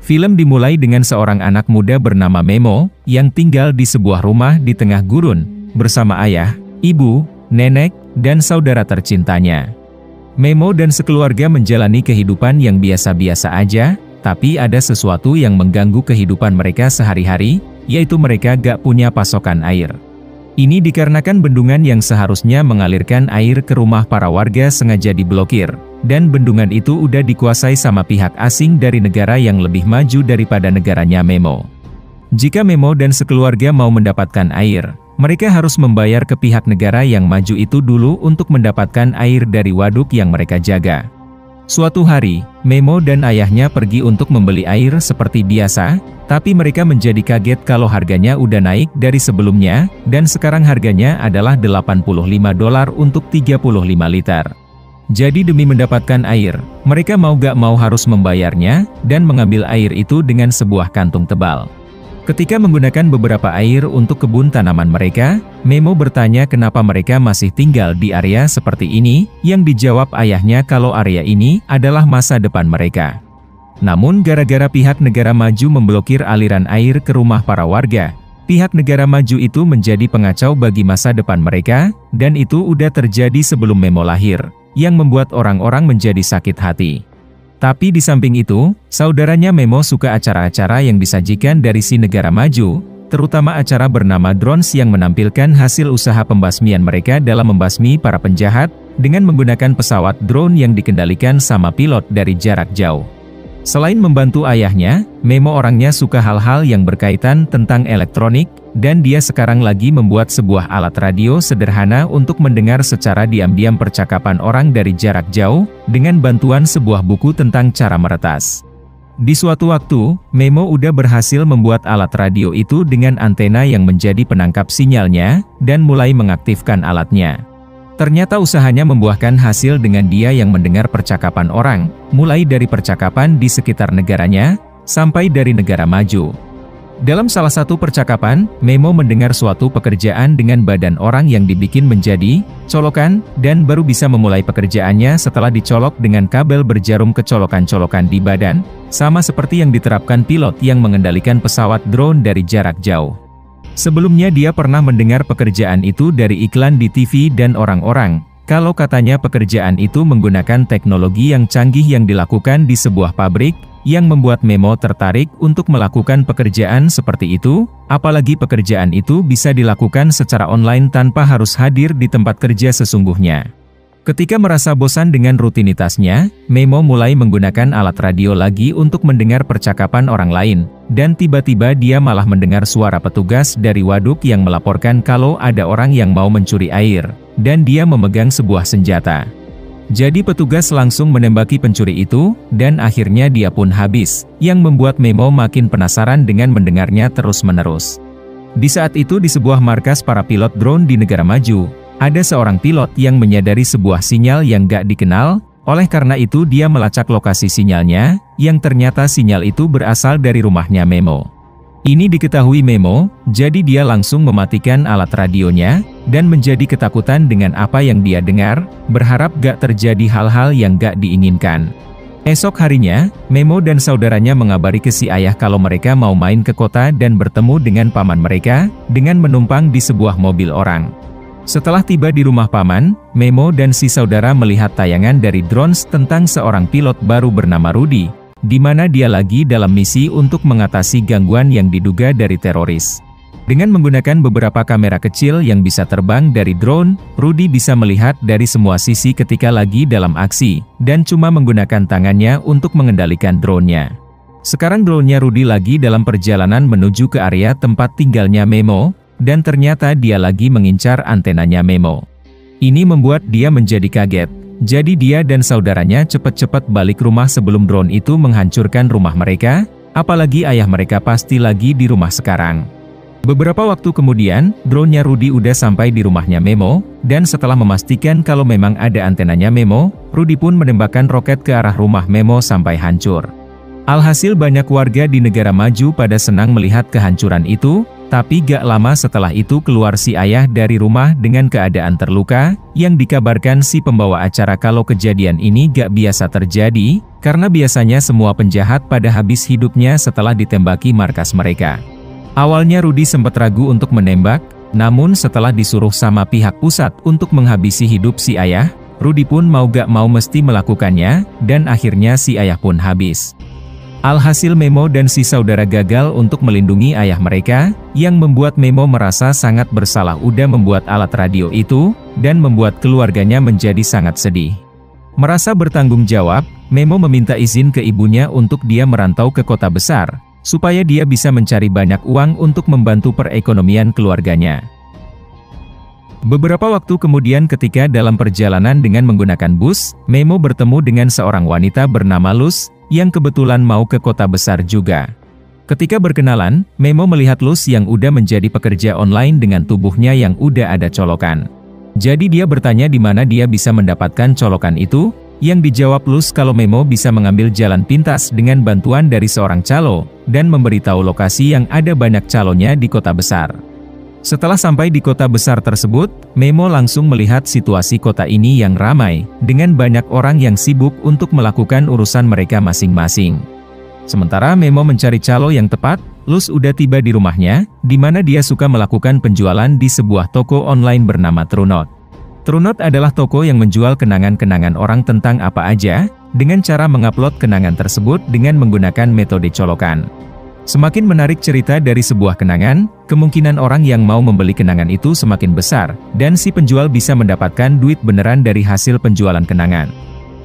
Film dimulai dengan seorang anak muda bernama Memo, yang tinggal di sebuah rumah di tengah gurun, bersama ayah, ibu, nenek, dan saudara tercintanya. Memo dan sekeluarga menjalani kehidupan yang biasa-biasa aja, tapi ada sesuatu yang mengganggu kehidupan mereka sehari-hari, yaitu mereka gak punya pasokan air. Ini dikarenakan bendungan yang seharusnya mengalirkan air ke rumah para warga sengaja diblokir, dan bendungan itu udah dikuasai sama pihak asing dari negara yang lebih maju daripada negaranya Memo. Jika Memo dan sekeluarga mau mendapatkan air, mereka harus membayar ke pihak negara yang maju itu dulu untuk mendapatkan air dari waduk yang mereka jaga. Suatu hari, Memo dan ayahnya pergi untuk membeli air seperti biasa, tapi mereka menjadi kaget kalau harganya udah naik dari sebelumnya, dan sekarang harganya adalah $85 untuk 35 liter. Jadi demi mendapatkan air, mereka mau gak mau harus membayarnya, dan mengambil air itu dengan sebuah kantung tebal. Ketika menggunakan beberapa air untuk kebun tanaman mereka, Memo bertanya kenapa mereka masih tinggal di area seperti ini, yang dijawab ayahnya kalau area ini adalah masa depan mereka. Namun gara-gara pihak negara maju memblokir aliran air ke rumah para warga, pihak negara maju itu menjadi pengacau bagi masa depan mereka, dan itu udah terjadi sebelum Memo lahir, yang membuat orang-orang menjadi sakit hati. Tapi di samping itu, saudaranya Memo suka acara-acara yang disajikan dari si negara maju, terutama acara bernama Drones yang menampilkan hasil usaha pembasmian mereka dalam membasmi para penjahat, dengan menggunakan pesawat drone yang dikendalikan sama pilot dari jarak jauh. Selain membantu ayahnya, Memo orangnya suka hal-hal yang berkaitan tentang elektronik, dan dia sekarang lagi membuat sebuah alat radio sederhana untuk mendengar secara diam-diam percakapan orang dari jarak jauh, dengan bantuan sebuah buku tentang cara meretas. Di suatu waktu, Memo udah berhasil membuat alat radio itu dengan antena yang menjadi penangkap sinyalnya, dan mulai mengaktifkan alatnya. Ternyata usahanya membuahkan hasil dengan dia yang mendengar percakapan orang, mulai dari percakapan di sekitar negaranya, sampai dari negara maju. Dalam salah satu percakapan, Memo mendengar suatu pekerjaan dengan badan orang yang dibikin menjadi colokan, dan baru bisa memulai pekerjaannya setelah dicolok dengan kabel berjarum ke colokan-colokan di badan, sama seperti yang diterapkan pilot yang mengendalikan pesawat drone dari jarak jauh. Sebelumnya dia pernah mendengar pekerjaan itu dari iklan di TV dan orang-orang, kalau katanya pekerjaan itu menggunakan teknologi yang canggih yang dilakukan di sebuah pabrik, yang membuat Memo tertarik untuk melakukan pekerjaan seperti itu, apalagi pekerjaan itu bisa dilakukan secara online tanpa harus hadir di tempat kerja sesungguhnya. Ketika merasa bosan dengan rutinitasnya, Memo mulai menggunakan alat radio lagi untuk mendengar percakapan orang lain, dan tiba-tiba dia malah mendengar suara petugas dari waduk yang melaporkan kalau ada orang yang mau mencuri air, dan dia memegang sebuah senjata. Jadi petugas langsung menembaki pencuri itu, dan akhirnya dia pun habis, yang membuat Memo makin penasaran dengan mendengarnya terus-menerus. Di saat itu di sebuah markas para pilot drone di negara maju, ada seorang pilot yang menyadari sebuah sinyal yang gak dikenal, oleh karena itu dia melacak lokasi sinyalnya, yang ternyata sinyal itu berasal dari rumahnya Memo. Ini diketahui Memo, jadi dia langsung mematikan alat radionya, dan menjadi ketakutan dengan apa yang dia dengar, berharap gak terjadi hal-hal yang gak diinginkan. Esok harinya, Memo dan saudaranya mengabari ke si ayah kalau mereka mau main ke kota dan bertemu dengan paman mereka, dengan menumpang di sebuah mobil orang. Setelah tiba di rumah paman, Memo dan si saudara melihat tayangan dari Drones tentang seorang pilot baru bernama Rudy, di mana dia lagi dalam misi untuk mengatasi gangguan yang diduga dari teroris. Dengan menggunakan beberapa kamera kecil yang bisa terbang dari drone, Rudy bisa melihat dari semua sisi ketika lagi dalam aksi, dan cuma menggunakan tangannya untuk mengendalikan drone-nya. Sekarang drone-nya Rudy lagi dalam perjalanan menuju ke area tempat tinggalnya Memo, dan ternyata dia lagi mengincar antenanya Memo. Ini membuat dia menjadi kaget, jadi dia dan saudaranya cepat-cepat balik rumah sebelum drone itu menghancurkan rumah mereka, apalagi ayah mereka pasti lagi di rumah sekarang. Beberapa waktu kemudian, drone-nya Rudy udah sampai di rumahnya Memo, dan setelah memastikan kalau memang ada antenanya Memo, Rudy pun menembakkan roket ke arah rumah Memo sampai hancur. Alhasil banyak warga di negara maju pada senang melihat kehancuran itu, Tapi gak lama setelah itu keluar si ayah dari rumah dengan keadaan terluka, yang dikabarkan si pembawa acara kalau kejadian ini gak biasa terjadi, karena biasanya semua penjahat pada habis hidupnya setelah ditembaki markas mereka. Awalnya Rudy sempat ragu untuk menembak, namun setelah disuruh sama pihak pusat untuk menghabisi hidup si ayah, Rudy pun mau gak mau mesti melakukannya, dan akhirnya si ayah pun habis. Alhasil Memo dan si saudara gagal untuk melindungi ayah mereka, yang membuat Memo merasa sangat bersalah udah membuat alat radio itu, dan membuat keluarganya menjadi sangat sedih. Merasa bertanggung jawab, Memo meminta izin ke ibunya untuk dia merantau ke kota besar, supaya dia bisa mencari banyak uang untuk membantu perekonomian keluarganya. Beberapa waktu kemudian ketika dalam perjalanan dengan menggunakan bus, Memo bertemu dengan seorang wanita bernama Luz, yang kebetulan mau ke kota besar juga. Ketika berkenalan, Memo melihat Luz yang udah menjadi pekerja online dengan tubuhnya yang udah ada colokan. Jadi dia bertanya di mana dia bisa mendapatkan colokan itu, yang dijawab Luz kalau Memo bisa mengambil jalan pintas dengan bantuan dari seorang calo, dan memberitahu lokasi yang ada banyak calonnya di kota besar. Setelah sampai di kota besar tersebut, Memo langsung melihat situasi kota ini yang ramai, dengan banyak orang yang sibuk untuk melakukan urusan mereka masing-masing. Sementara Memo mencari calo yang tepat, Luz udah tiba di rumahnya, di mana dia suka melakukan penjualan di sebuah toko online bernama Trunot. Trunot adalah toko yang menjual kenangan-kenangan orang tentang apa aja, dengan cara mengupload kenangan tersebut dengan menggunakan metode colokan. Semakin menarik cerita dari sebuah kenangan, kemungkinan orang yang mau membeli kenangan itu semakin besar, dan si penjual bisa mendapatkan duit beneran dari hasil penjualan kenangan.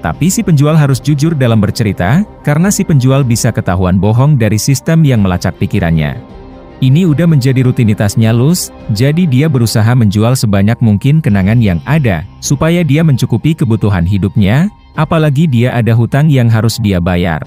Tapi si penjual harus jujur dalam bercerita, karena si penjual bisa ketahuan bohong dari sistem yang melacak pikirannya. Ini udah menjadi rutinitasnya Luz, jadi dia berusaha menjual sebanyak mungkin kenangan yang ada, supaya dia mencukupi kebutuhan hidupnya, apalagi dia ada hutang yang harus dia bayar.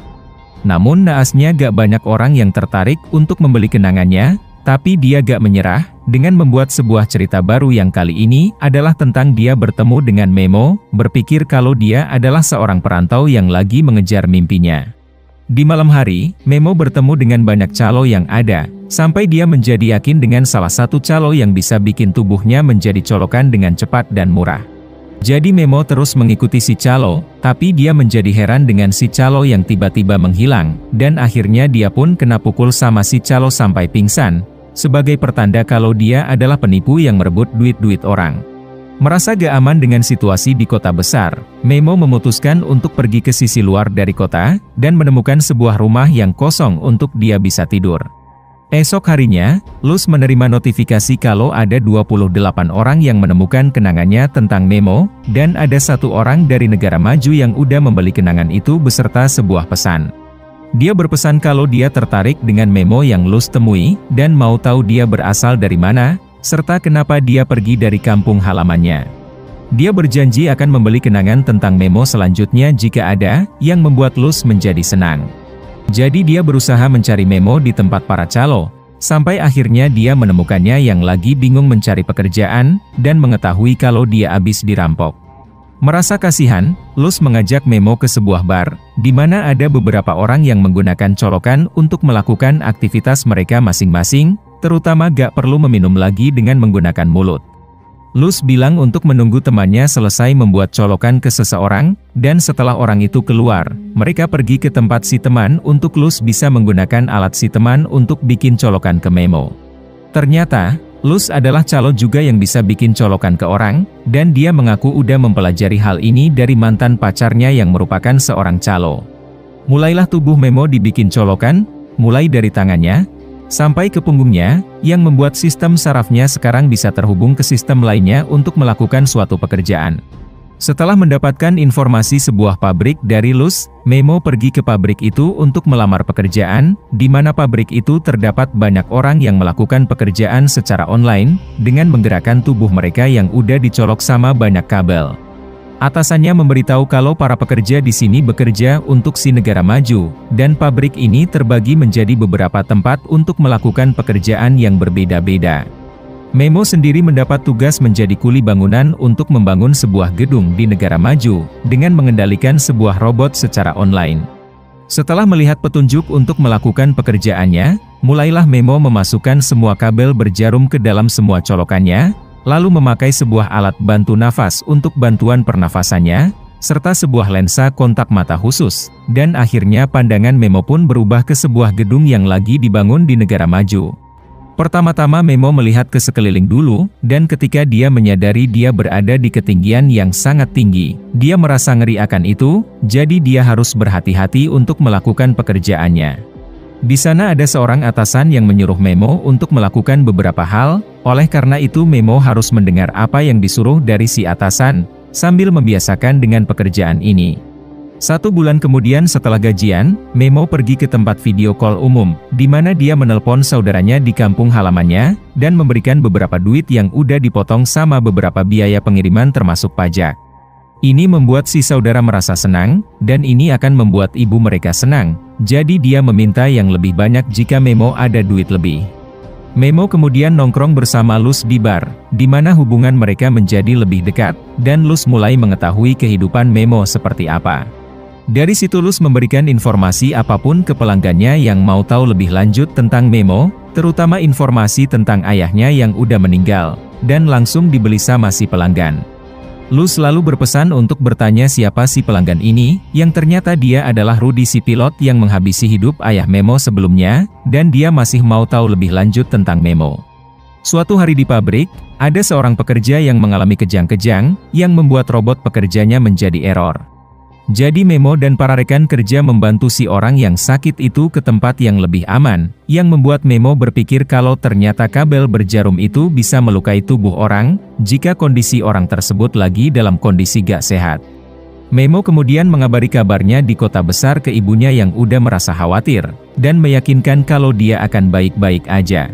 Namun naasnya gak banyak orang yang tertarik untuk membeli kenangannya, tapi dia gak menyerah, dengan membuat sebuah cerita baru yang kali ini adalah tentang dia bertemu dengan Memo, berpikir kalau dia adalah seorang perantau yang lagi mengejar mimpinya. Di malam hari, Memo bertemu dengan banyak calo yang ada, sampai dia menjadi yakin dengan salah satu calo yang bisa bikin tubuhnya menjadi colokan dengan cepat dan murah. Jadi Memo terus mengikuti si calo, tapi dia menjadi heran dengan si calo yang tiba-tiba menghilang, dan akhirnya dia pun kena pukul sama si calo sampai pingsan, sebagai pertanda kalau dia adalah penipu yang merebut duit-duit orang. Merasa gak aman dengan situasi di kota besar, Memo memutuskan untuk pergi ke sisi luar dari kota, dan menemukan sebuah rumah yang kosong untuk dia bisa tidur. Esok harinya, Luz menerima notifikasi kalau ada 28 orang yang menemukan kenangannya tentang Memo, dan ada satu orang dari negara maju yang udah membeli kenangan itu beserta sebuah pesan. Dia berpesan kalau dia tertarik dengan Memo yang Luz temui, dan mau tahu dia berasal dari mana, serta kenapa dia pergi dari kampung halamannya. Dia berjanji akan membeli kenangan tentang Memo selanjutnya jika ada, yang membuat Luz menjadi senang. Jadi dia berusaha mencari Memo di tempat para calo, sampai akhirnya dia menemukannya yang lagi bingung mencari pekerjaan, dan mengetahui kalau dia habis dirampok. Merasa kasihan, Luz mengajak Memo ke sebuah bar, di mana ada beberapa orang yang menggunakan colokan untuk melakukan aktivitas mereka masing-masing, terutama gak perlu meminum lagi dengan menggunakan mulut. Luz bilang untuk menunggu temannya selesai membuat colokan ke seseorang, dan setelah orang itu keluar, mereka pergi ke tempat si teman untuk Luz bisa menggunakan alat si teman untuk bikin colokan ke Memo. Ternyata, Luz adalah calo juga yang bisa bikin colokan ke orang, dan dia mengaku udah mempelajari hal ini dari mantan pacarnya yang merupakan seorang calo. Mulailah tubuh Memo dibikin colokan, mulai dari tangannya, sampai ke punggungnya, yang membuat sistem sarafnya sekarang bisa terhubung ke sistem lainnya untuk melakukan suatu pekerjaan. Setelah mendapatkan informasi sebuah pabrik dari Luz, Memo pergi ke pabrik itu untuk melamar pekerjaan, di mana pabrik itu terdapat banyak orang yang melakukan pekerjaan secara online, dengan menggerakkan tubuh mereka yang udah dicolok sama banyak kabel. Atasannya memberitahu kalau para pekerja di sini bekerja untuk si negara maju, dan pabrik ini terbagi menjadi beberapa tempat untuk melakukan pekerjaan yang berbeda-beda. Memo sendiri mendapat tugas menjadi kuli bangunan untuk membangun sebuah gedung di negara maju, dengan mengendalikan sebuah robot secara online. Setelah melihat petunjuk untuk melakukan pekerjaannya, mulailah Memo memasukkan semua kabel berjarum ke dalam semua colokannya, lalu memakai sebuah alat bantu nafas untuk bantuan pernafasannya, serta sebuah lensa kontak mata khusus, dan akhirnya pandangan Memo pun berubah ke sebuah gedung yang lagi dibangun di negara maju. Pertama-tama Memo melihat ke sekeliling dulu, dan ketika dia menyadari dia berada di ketinggian yang sangat tinggi, dia merasa ngeri akan itu, jadi dia harus berhati-hati untuk melakukan pekerjaannya. Di sana ada seorang atasan yang menyuruh Memo untuk melakukan beberapa hal, oleh karena itu Memo harus mendengar apa yang disuruh dari si atasan, sambil membiasakan dengan pekerjaan ini. 1 bulan kemudian setelah gajian, Memo pergi ke tempat video call umum, di mana dia menelpon saudaranya di kampung halamannya, dan memberikan beberapa duit yang udah dipotong sama beberapa biaya pengiriman termasuk pajak. Ini membuat si saudara merasa senang, dan ini akan membuat ibu mereka senang, jadi dia meminta yang lebih banyak jika Memo ada duit lebih. Memo kemudian nongkrong bersama Luz di bar, di mana hubungan mereka menjadi lebih dekat, dan Luz mulai mengetahui kehidupan Memo seperti apa. Dari situ Luz memberikan informasi apapun ke pelanggannya yang mau tahu lebih lanjut tentang Memo, terutama informasi tentang ayahnya yang udah meninggal, dan langsung dibeli sama si pelanggan. Luz lalu berpesan untuk bertanya siapa si pelanggan ini, yang ternyata dia adalah Rudy si pilot yang menghabisi hidup ayah Memo sebelumnya, dan dia masih mau tahu lebih lanjut tentang Memo. Suatu hari di pabrik, ada seorang pekerja yang mengalami kejang-kejang, yang membuat robot pekerjanya menjadi error. Jadi Memo dan para rekan kerja membantu si orang yang sakit itu ke tempat yang lebih aman, yang membuat Memo berpikir kalau ternyata kabel berjarum itu bisa melukai tubuh orang, jika kondisi orang tersebut lagi dalam kondisi gak sehat. Memo kemudian mengabari kabarnya di kota besar ke ibunya yang udah merasa khawatir, dan meyakinkan kalau dia akan baik-baik aja.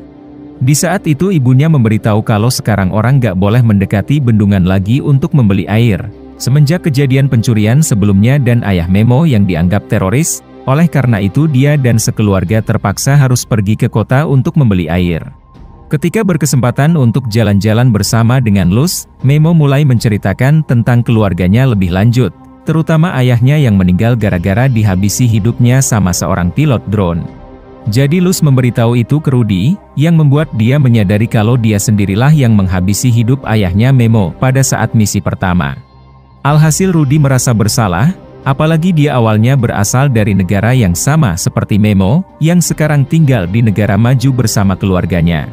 Di saat itu ibunya memberitahu kalau sekarang orang gak boleh mendekati bendungan lagi untuk membeli air. Semenjak kejadian pencurian sebelumnya dan ayah Memo yang dianggap teroris, oleh karena itu dia dan sekeluarga terpaksa harus pergi ke kota untuk membeli air. Ketika berkesempatan untuk jalan-jalan bersama dengan Luz, Memo mulai menceritakan tentang keluarganya lebih lanjut, terutama ayahnya yang meninggal gara-gara dihabisi hidupnya sama seorang pilot drone. Jadi Luz memberitahu itu ke Rudy, yang membuat dia menyadari kalau dia sendirilah yang menghabisi hidup ayahnya Memo pada saat misi pertama. Alhasil Rudy merasa bersalah, apalagi dia awalnya berasal dari negara yang sama seperti Memo, yang sekarang tinggal di negara maju bersama keluarganya.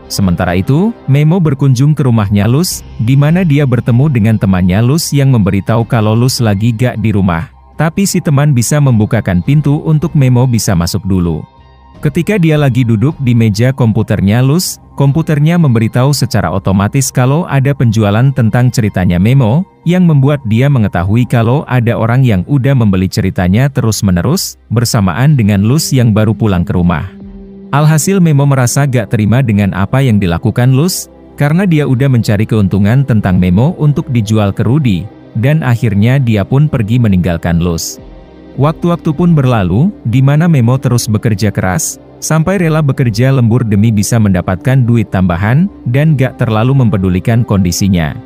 Sementara itu, Memo berkunjung ke rumahnya Luz, di mana dia bertemu dengan temannya Luz yang memberitahu kalau Luz lagi gak di rumah, tapi si teman bisa membukakan pintu untuk Memo bisa masuk dulu. Ketika dia lagi duduk di meja komputernya Luz, komputernya memberitahu secara otomatis kalau ada penjualan tentang ceritanya Memo, yang membuat dia mengetahui kalau ada orang yang udah membeli ceritanya terus-menerus, bersamaan dengan Luz yang baru pulang ke rumah. Alhasil Memo merasa gak terima dengan apa yang dilakukan Luz, karena dia udah mencari keuntungan tentang Memo untuk dijual ke Rudy, dan akhirnya dia pun pergi meninggalkan Luz. Waktu-waktu pun berlalu, di mana Memo terus bekerja keras, sampai rela bekerja lembur demi bisa mendapatkan duit tambahan, dan gak terlalu mempedulikan kondisinya.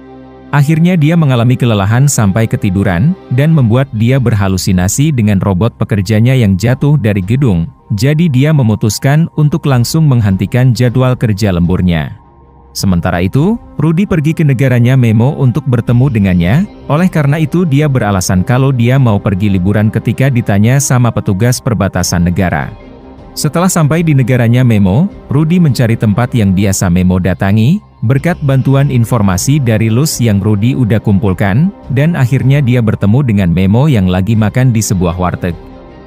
Akhirnya dia mengalami kelelahan sampai ketiduran, dan membuat dia berhalusinasi dengan robot pekerjanya yang jatuh dari gedung, jadi dia memutuskan untuk langsung menghentikan jadwal kerja lemburnya. Sementara itu, Rudy pergi ke negaranya Memo untuk bertemu dengannya, oleh karena itu dia beralasan kalau dia mau pergi liburan ketika ditanya sama petugas perbatasan negara. Setelah sampai di negaranya Memo, Rudy mencari tempat yang biasa Memo datangi, berkat bantuan informasi dari Luz yang Rudy udah kumpulkan, dan akhirnya dia bertemu dengan Memo yang lagi makan di sebuah warteg.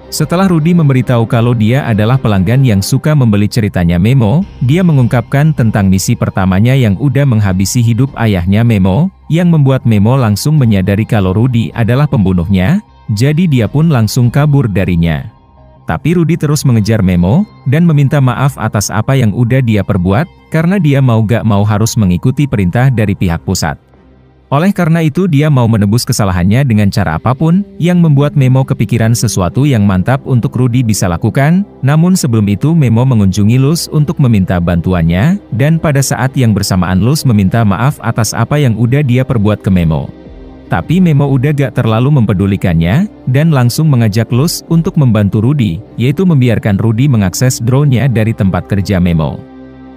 Setelah Rudy memberitahu kalau dia adalah pelanggan yang suka membeli ceritanya Memo, dia mengungkapkan tentang misi pertamanya yang udah menghabisi hidup ayahnya Memo, yang membuat Memo langsung menyadari kalau Rudy adalah pembunuhnya, jadi dia pun langsung kabur darinya. Tapi Rudy terus mengejar Memo, dan meminta maaf atas apa yang udah dia perbuat, karena dia mau gak mau harus mengikuti perintah dari pihak pusat. Oleh karena itu dia mau menebus kesalahannya dengan cara apapun, yang membuat Memo kepikiran sesuatu yang mantap untuk Rudy bisa lakukan, namun sebelum itu Memo mengunjungi Luz untuk meminta bantuannya, dan pada saat yang bersamaan Luz meminta maaf atas apa yang udah dia perbuat ke Memo. Tapi Memo udah gak terlalu mempedulikannya, dan langsung mengajak Luz untuk membantu Rudy, yaitu membiarkan Rudy mengakses drone-nya dari tempat kerja Memo.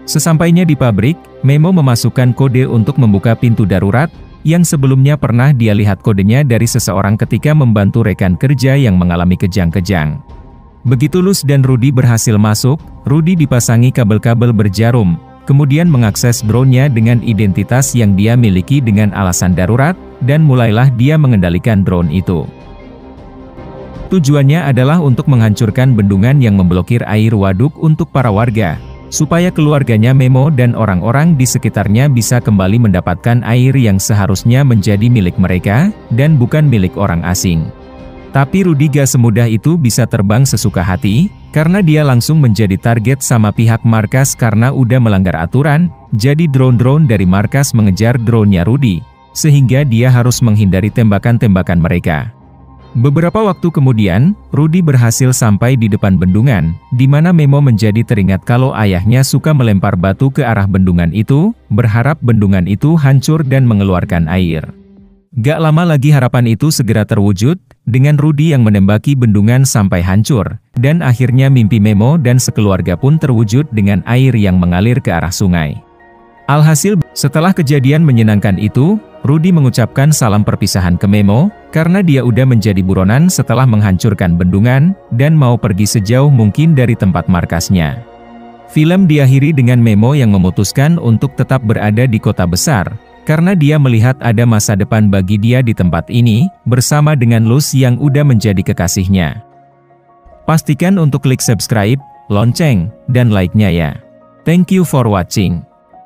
Sesampainya di pabrik, Memo memasukkan kode untuk membuka pintu darurat, yang sebelumnya pernah dia lihat kodenya dari seseorang ketika membantu rekan kerja yang mengalami kejang-kejang. Begitu Luz dan Rudy berhasil masuk, Rudy dipasangi kabel-kabel berjarum, kemudian mengakses drone-nya dengan identitas yang dia miliki dengan alasan darurat, dan mulailah dia mengendalikan drone itu. Tujuannya adalah untuk menghancurkan bendungan yang memblokir air waduk untuk para warga, supaya keluarganya Memo dan orang-orang di sekitarnya bisa kembali mendapatkan air yang seharusnya menjadi milik mereka, dan bukan milik orang asing. Tapi Rudy gak semudah itu bisa terbang sesuka hati, karena dia langsung menjadi target sama pihak markas karena udah melanggar aturan, jadi drone-drone dari markas mengejar drone-nya Rudy, sehingga dia harus menghindari tembakan-tembakan mereka. Beberapa waktu kemudian, Rudy berhasil sampai di depan bendungan, di mana Memo menjadi teringat kalau ayahnya suka melempar batu ke arah bendungan itu, berharap bendungan itu hancur dan mengeluarkan air. Gak lama lagi harapan itu segera terwujud, dengan Rudy yang menembaki bendungan sampai hancur, dan akhirnya mimpi Memo dan sekeluarga pun terwujud dengan air yang mengalir ke arah sungai. Alhasil, setelah kejadian menyenangkan itu, Rudy mengucapkan salam perpisahan ke Memo, karena dia udah menjadi buronan setelah menghancurkan bendungan, dan mau pergi sejauh mungkin dari tempat markasnya. Film diakhiri dengan Memo yang memutuskan untuk tetap berada di kota besar, karena dia melihat ada masa depan bagi dia di tempat ini, bersama dengan Luz yang udah menjadi kekasihnya. Pastikan untuk klik subscribe, lonceng, dan like-nya ya. Thank you for watching.